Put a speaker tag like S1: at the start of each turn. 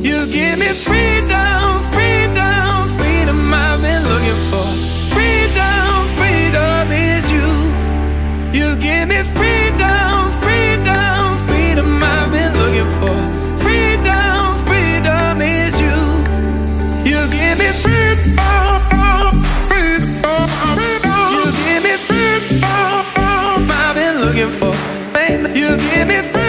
S1: You give me freedom, freedom, freedom I've been looking for. Freedom, freedom is you. You give me freedom, freedom, freedom I've been looking for. Freedom, freedom is you. You give me freedom, freedom, freedom. You give me freedom I've been looking for. You give me freedom.